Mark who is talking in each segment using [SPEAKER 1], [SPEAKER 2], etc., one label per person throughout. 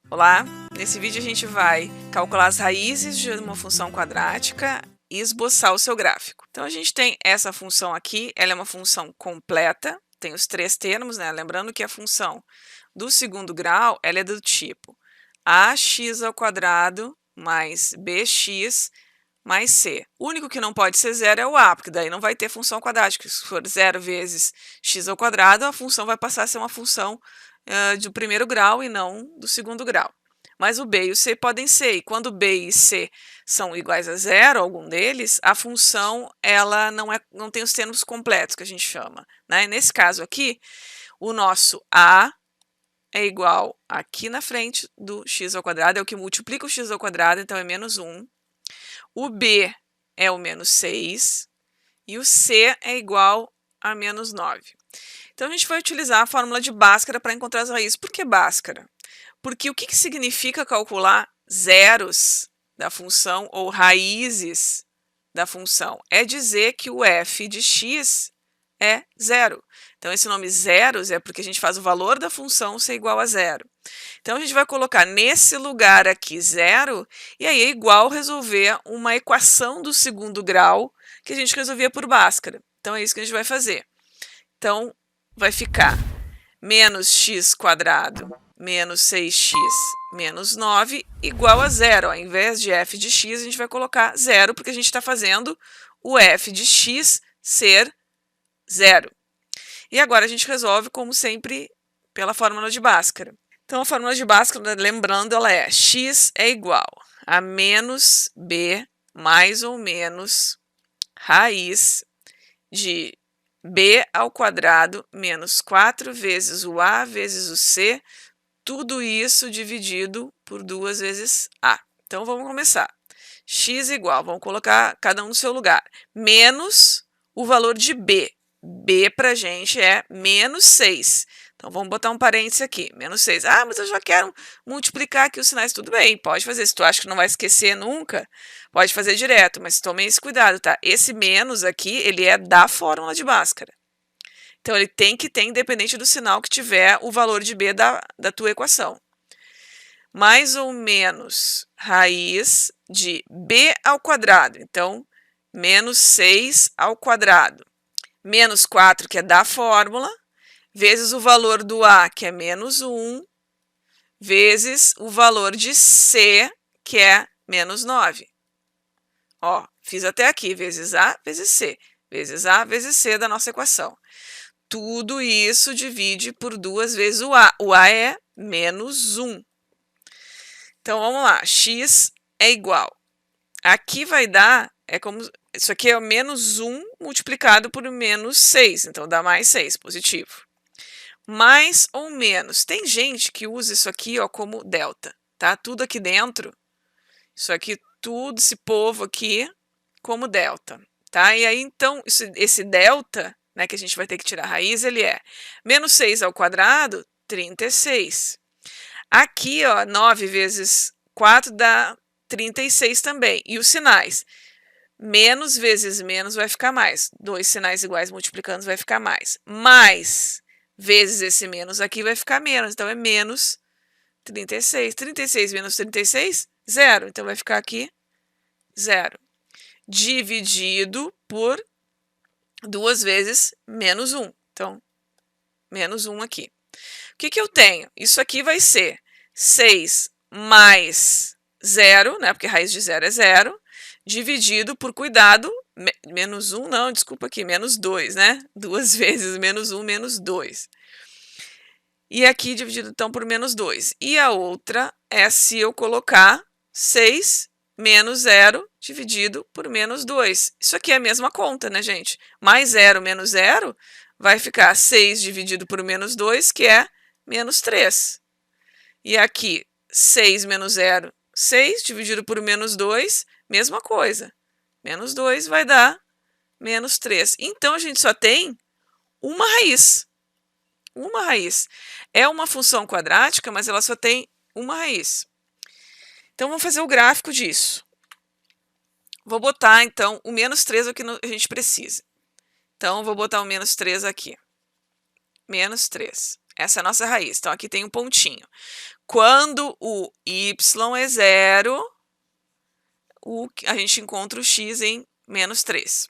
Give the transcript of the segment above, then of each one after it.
[SPEAKER 1] Olá, nesse vídeo a gente vai calcular as raízes de uma função quadrática e esboçar o seu gráfico. Então a gente tem essa função aqui, ela é uma função completa, tem os três termos, né? Lembrando que a função do segundo grau, ela é do tipo ax ao quadrado mais bx mais c. O único que não pode ser zero é o a, porque daí não vai ter função quadrática. Se for 0 vezes x ao quadrado, a função vai passar a ser uma função do primeiro grau e não do segundo grau. Mas o b e o c podem ser, e quando b e c são iguais a zero, algum deles, a função ela não tem os termos completos, que a gente chama. Né? Nesse caso aqui, o nosso a é igual aqui na frente do x ao quadrado, é o que multiplica o x ao quadrado, então é menos 1. O b é o menos 6 e o c é igual a menos 9. Então, a gente vai utilizar a fórmula de Bhaskara para encontrar as raízes. Por que Bhaskara? Porque o que significa calcular zeros da função ou raízes da função? É dizer que o f de x é zero. Então, esse nome zeros é porque a gente faz o valor da função ser igual a zero. Então, a gente vai colocar nesse lugar aqui zero, e aí é igual resolver uma equação do segundo grau que a gente resolvia por Bhaskara. Então, é isso que a gente vai fazer. Então, vai ficar menos x quadrado menos 6x menos 9 igual a zero. Ao invés de f de x, a gente vai colocar zero, porque a gente está fazendo o f de x ser zero. E agora a gente resolve, como sempre, pela fórmula de Bhaskara. Então, a fórmula de Bhaskara, lembrando, ela é x é igual a menos b mais ou menos raiz de b ao quadrado menos 4 vezes o a vezes o c, tudo isso dividido por 2 vezes a. Então, vamos começar. X igual, vamos colocar cada um no seu lugar, menos o valor de b. B para a gente é menos 6. Então, vamos botar um parênteses aqui, menos 6. Ah, mas eu já quero multiplicar aqui os sinais. Tudo bem, pode fazer. Se tu acha que não vai esquecer nunca, pode fazer direto, mas tome esse cuidado, tá? Esse menos aqui, ele é da fórmula de Bhaskara. Então, ele tem que ter, independente do sinal que tiver, o valor de b da tua equação. Mais ou menos raiz de b ao quadrado. Então, menos 6 ao quadrado. Menos 4, que é da fórmula, vezes o valor do a, que é menos 1, vezes o valor de c, que é menos 9. Ó, fiz até aqui, vezes a, vezes c. Vezes a, vezes c da nossa equação. Tudo isso divide por 2 vezes o a. O a é menos 1. Então, vamos lá. X é igual. Aqui vai dar, isso aqui é o menos 1 multiplicado por menos 6. Então, dá mais 6, positivo. Mais ou menos. Tem gente que usa isso aqui ó, como delta. Tá? Tudo aqui dentro, isso aqui, tudo esse povo aqui, como delta. Tá? E aí, então, esse delta, né, que a gente vai ter que tirar a raiz, ele é menos 6 ao quadrado, 36. Aqui, ó, 9 vezes 4 dá 36 também. E os sinais? Menos vezes menos vai ficar mais. Dois sinais iguais multiplicando vai ficar mais. Mais vezes esse menos aqui vai ficar menos. Então, é menos 36. 36 menos 36, zero. Então, vai ficar aqui zero. Dividido por 2 vezes menos 1. Então, menos 1 aqui. O que eu tenho? Isso aqui vai ser 6 mais 0, né? Porque raiz de 0 é 0, dividido por, cuidado, menos 1, não, desculpa aqui, menos 2, né? 2 vezes menos 1, menos 2. E aqui dividido, então, por menos 2. E a outra é se eu colocar 6 menos 0 dividido por menos 2. Isso aqui é a mesma conta, né, gente? Mais 0 menos 0 vai ficar 6 dividido por menos 2, que é menos 3. E aqui, 6 menos 0, 6 dividido por menos 2, mesma coisa. Menos 2 vai dar menos 3. Então, a gente só tem uma raiz. Uma raiz. É uma função quadrática, mas ela só tem uma raiz. Então, vamos fazer o gráfico disso. Vou botar, então, o menos 3 aqui a gente precisa. Então, vou botar o menos 3 aqui. Menos 3. Essa é a nossa raiz. Então, aqui tem um pontinho. Quando o y é zero, a gente encontra o x em menos 3.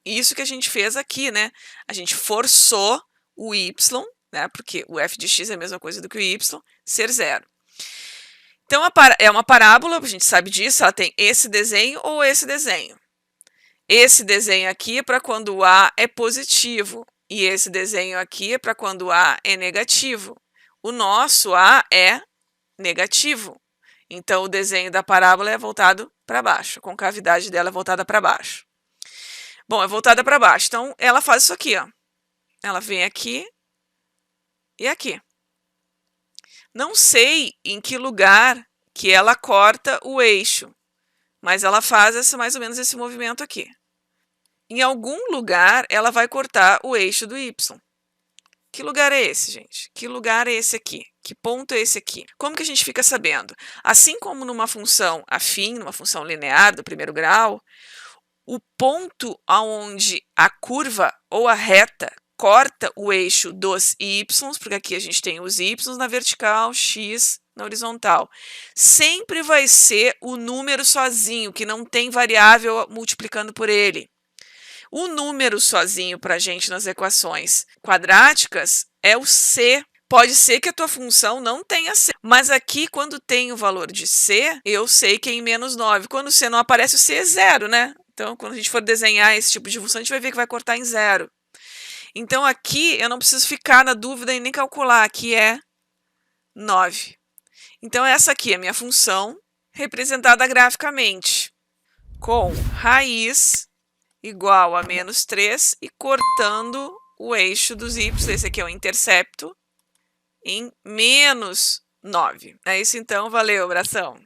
[SPEAKER 1] Isso que a gente fez aqui, né? A gente forçou o y, né? Porque o f de x é a mesma coisa do que o y, ser zero. Então, é uma parábola, a gente sabe disso, ela tem esse desenho ou esse desenho. Esse desenho aqui é para quando o a é positivo, e esse desenho aqui é para quando o a é negativo. O nosso a é negativo. Então, o desenho da parábola é voltado para baixo, a concavidade dela é voltada para baixo. Bom, é voltada para baixo. Então, ela faz isso aqui, ó. Ela vem aqui e aqui. Não sei em que lugar que ela corta o eixo, mas ela faz mais ou menos esse movimento aqui. Em algum lugar, ela vai cortar o eixo do y. Que lugar é esse, gente? Que lugar é esse aqui? Que ponto é esse aqui? Como que a gente fica sabendo? Assim como numa função afim, numa função linear do primeiro grau, o ponto onde a curva ou a reta corta o eixo dos y, porque aqui a gente tem os y na vertical, x na horizontal, sempre vai ser o número sozinho, que não tem variável multiplicando por ele. O número sozinho para a gente nas equações quadráticas é o c. Pode ser que a tua função não tenha c, mas aqui, quando tem o valor de c, eu sei que é em menos 9. Quando o c não aparece, o c é zero, né? Então, quando a gente for desenhar esse tipo de função, a gente vai ver que vai cortar em zero. Então, aqui, eu não preciso ficar na dúvida e nem calcular. Aqui é 9. Então, essa aqui é a minha função representada graficamente com raiz igual a menos 3 e cortando o eixo dos y, esse aqui é o intercepto, em menos 9. É isso então, valeu, abração!